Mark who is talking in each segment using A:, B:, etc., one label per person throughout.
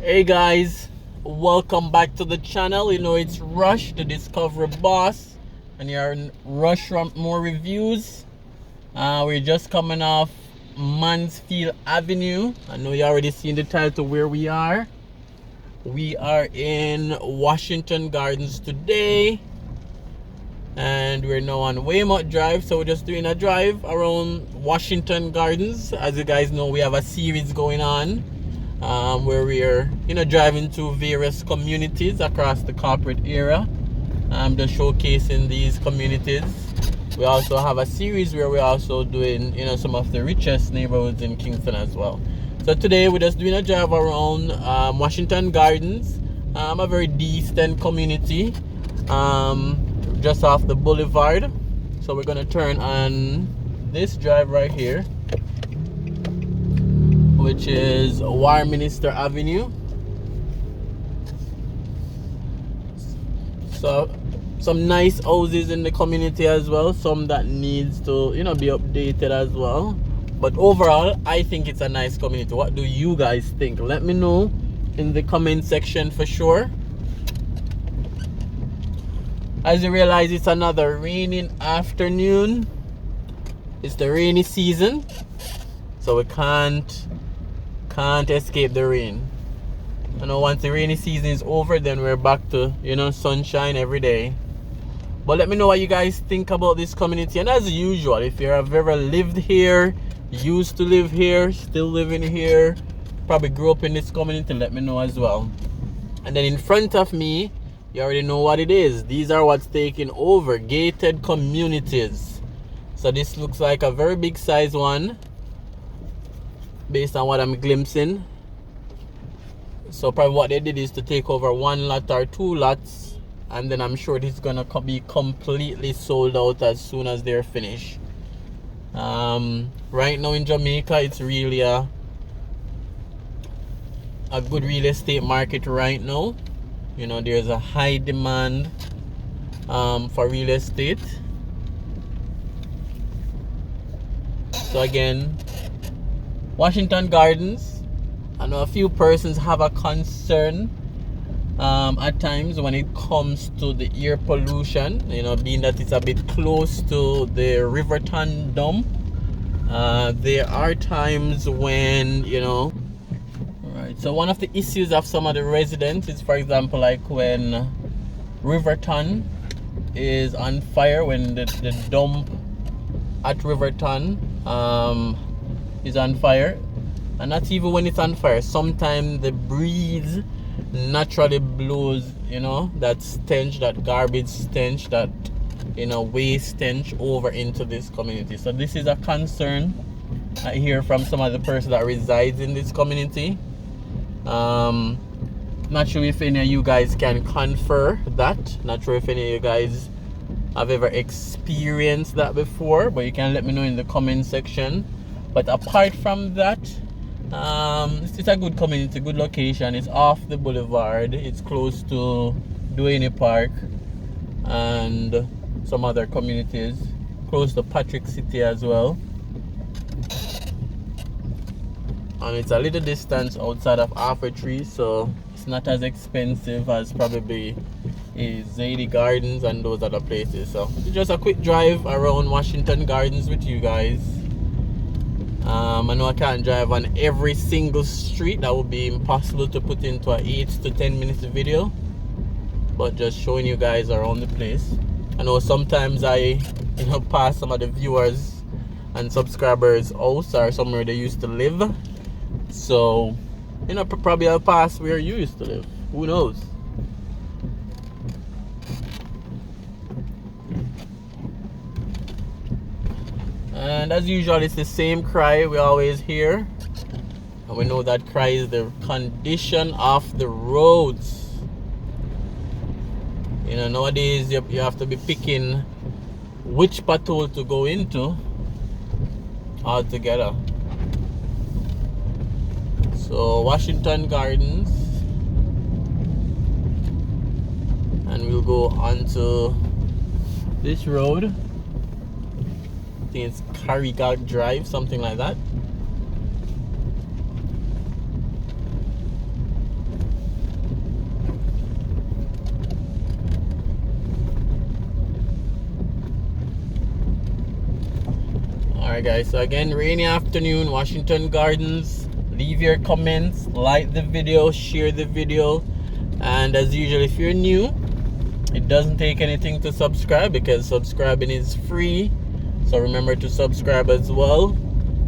A: Hey guys, welcome back to the channel. You know it's Rush, the Discovery Boss, and you're in Rush from more reviews. We're just coming off Mansfield Avenue. I know you already seen the title where we are. We are in Washington Gardens today, and we're now on Raymore Drive. So we're just doing a drive around Washington Gardens. As you guys know, we have a series going on where we're driving to various communities across the corporate area, just showcasing these communities. We also have a series where we're also doing some of the richest neighborhoods in Kingston as well. So today we're just doing a drive around Washington Gardens, a very decent community, just off the boulevard. So we're gonna turn on this drive right here, which is Warminster Avenue. So some nice houses in the community as well, some that needs to be updated as well. But overall, I think it's a nice community. What do you guys think? Let me know in the comment section for sure. As you realize, it's another raining afternoon. It's the rainy season, so we can't escape the rain. Once the rainy season is over, then we're back to sunshine every day. But let me know what you guys think about this community. And as usual, if you have ever lived here, used to live here, still living here, probably grew up in this community, let me know as well. And then in front of me, you already know what it is. These are what's taking over, gated communities. So this looks like a very big size one, based on what I'm glimpsing. So probably what they did is to take over one lot or two lots, and then I'm sure this is gonna be completely sold out as soon as they're finished. Right now in Jamaica, it's really a good real estate market right now. There's a high demand for real estate. So again, Washington Gardens, I know a few persons have a concern at times when it comes to the air pollution, being that it's a bit close to the Riverton dump. There are times when, right. So one of the issues of some of the residents is, for example, like when Riverton is on fire, when the dump at Riverton is on fire, and not even when it's on fire, sometimes the breeze naturally blows that stench, that garbage stench, that waste stench over into this community. So this is a concern I hear from some of the persons that resides in this community. Not sure if any of you guys can confer that. Not sure if any of you guys have ever experienced that before, but you can let me know in the comment section. But apart from that, it's a good community, good location. It's off the boulevard. It's close to Duane Park and some other communities, close to Patrick City as well. And it's a little distance outside of Halfway Tree, so it's not as expensive as probably Zadie Gardens and those other places. So it's just a quick drive around Washington Gardens with you guys. I know I can't drive on every single street. That would be impossible to put into an 8 to 10 minutes video, but just showing you guys around the place. I know sometimes I pass some of the viewers and subscribers' house or somewhere they used to live, so probably I'll pass where you used to live, who knows. And as usual, it's the same cry we always hear, and we know that cry is the condition of the roads. Nowadays you have to be picking which patrol to go into altogether. So Washington Gardens, and we'll go onto this road. I think it's Carrigal Drive, something like that. Alright guys, so again, rainy afternoon, Washington Gardens. Leave your comments, like the video, share the video, and as usual, if you're new, it doesn't take anything to subscribe because subscribing is free. So remember to subscribe as well.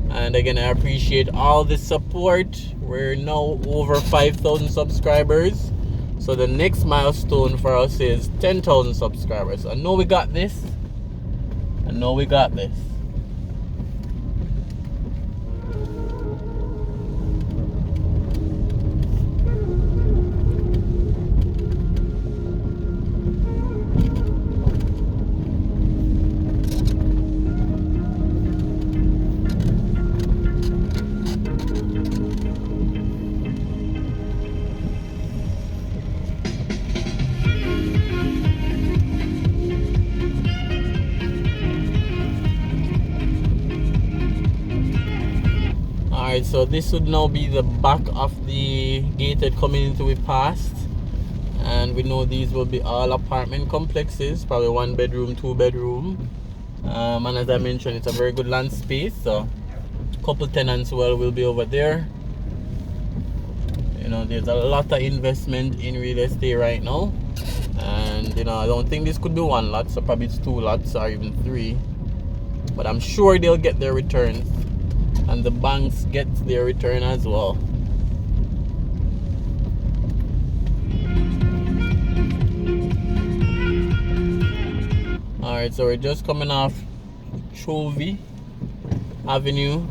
A: And again, I appreciate all the support. We're now over 5,000 subscribers. So the next milestone for us is 10,000 subscribers. I know we got this. I know we got this. Alright, so this would now be the back of the gated community we passed, and we know these will be all apartment complexes, probably 1 bedroom, 2 bedroom, and as I mentioned, it's a very good land space, so a couple tenants will be over there. You know, there's a lot of investment in real estate right now, and you know, I don't think this could be 1 lot, so probably it's 2 lots or even 3, but I'm sure they'll get their returns. And the banks get their return as well. Alright, so we're just coming off Chovy Avenue.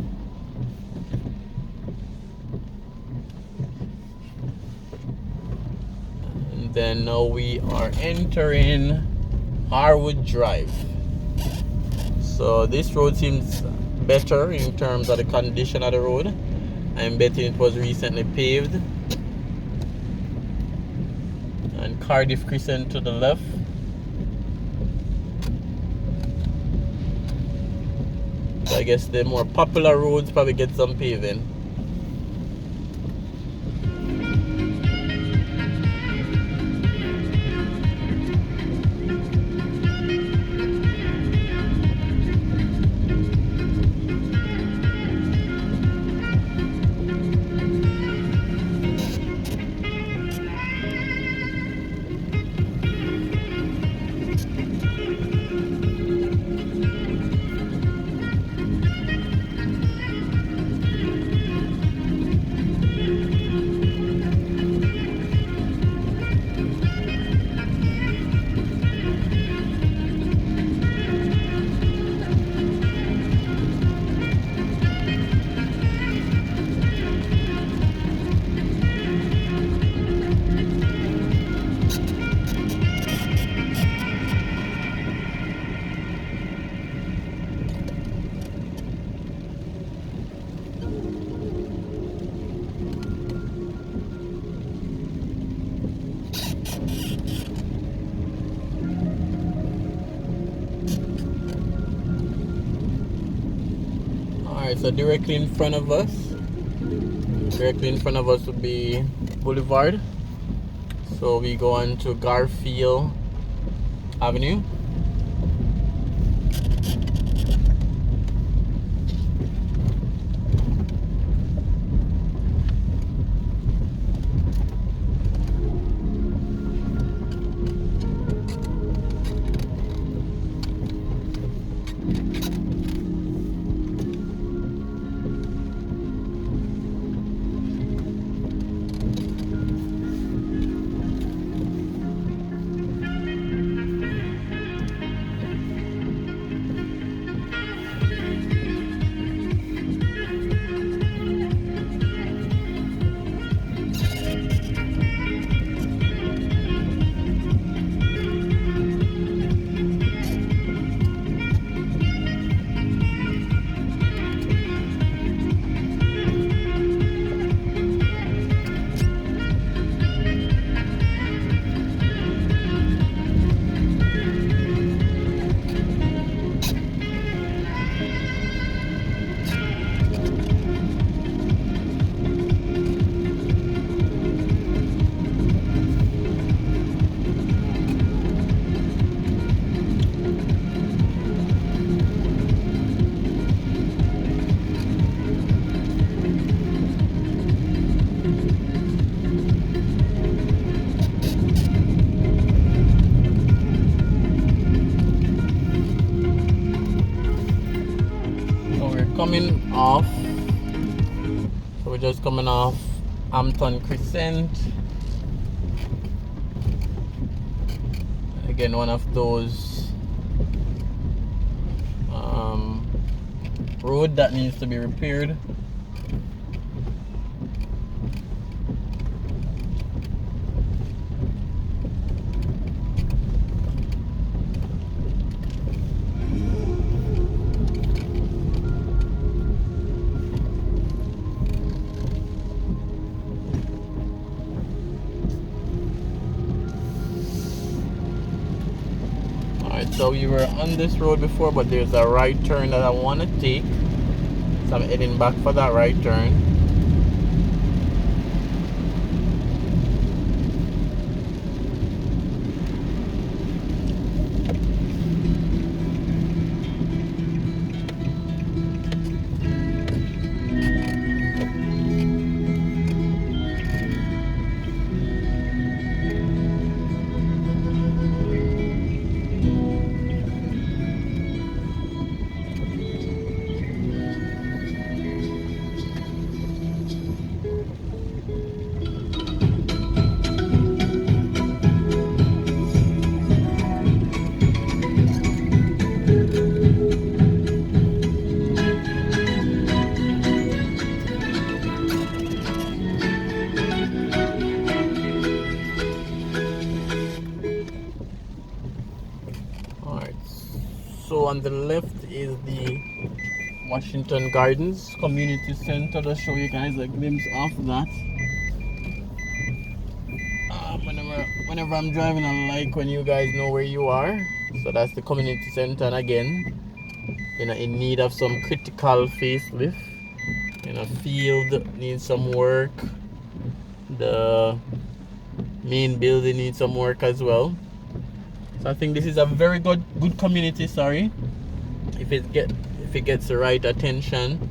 A: And then now we are entering Harwood Drive. So this road seems better in terms of the condition of the road. I'm betting it was recently paved. And Cardiff Crescent to the left. So I guess the more popular roads probably get some paving. Alright, so directly in front of us would be Boulevard. So we go on to Garfield Avenue. off. So we're just coming off Hampton Crescent. Again, one of those road that needs to be repaired. So you were on this road before, but there's a right turn that I want to take. So I'm heading back for that right turn. So on the left is the Washington Gardens Community Center. I'll show you guys a glimpse of that. Whenever I'm driving, I like when you guys know where you are. So that's the community center, and again, in need of some critical facelift. Field needs some work. The main building needs some work as well. So I think this is a very good community. Sorry, if it gets the right attention.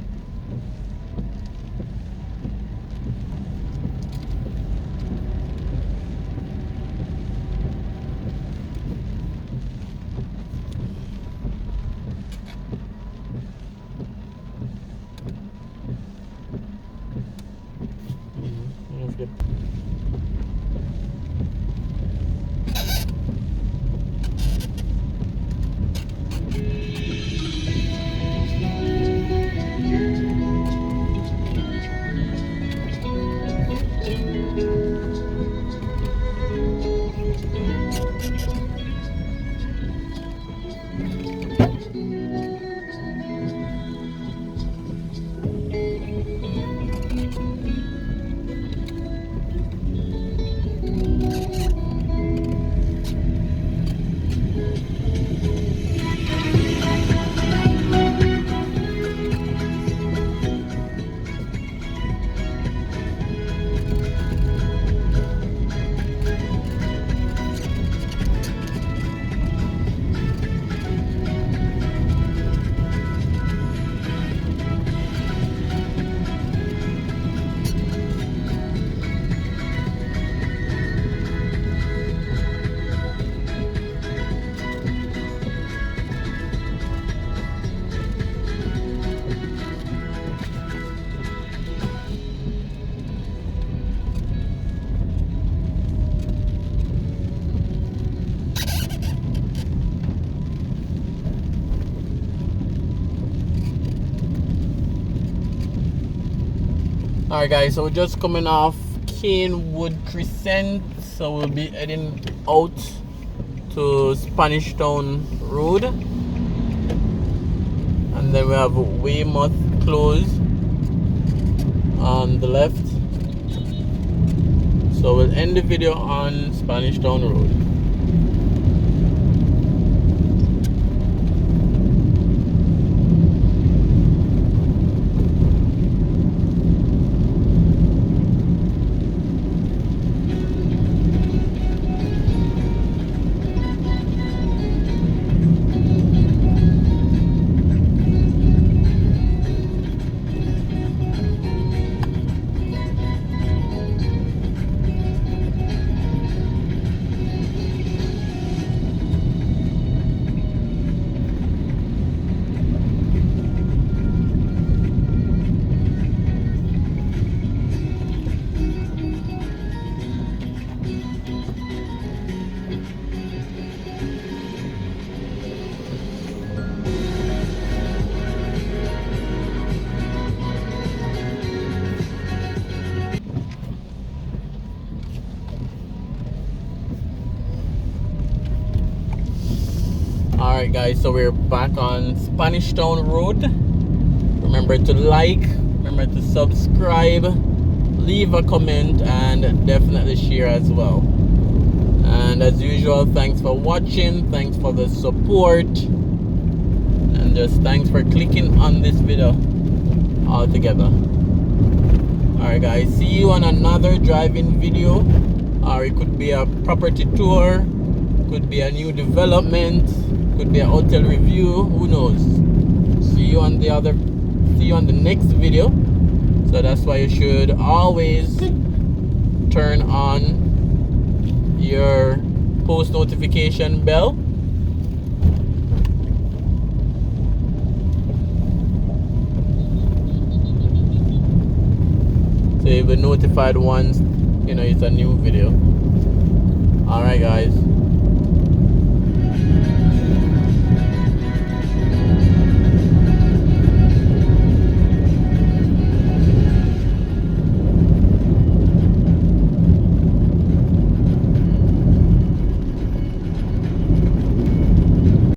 A: That's good. Alright guys, so we're just coming off Canewood Crescent, so we'll be heading out to Spanish Town Road, and then we have Weymouth Close on the left. So we'll end the video on Spanish Town Road. Alright guys, so we're back on Spanish Town Road. Remember to like, remember to subscribe, leave a comment, and definitely share as well. And as usual, thanks for watching, thanks for the support, and just thanks for clicking on this video altogether. Alright guys, see you on another driving video, or it could be a property tour, could be a new development, could be a hotel review, who knows. See you on the next video. So that's why you should always turn on your post notification bell. So you'll be notified once it's a new video. Alright guys.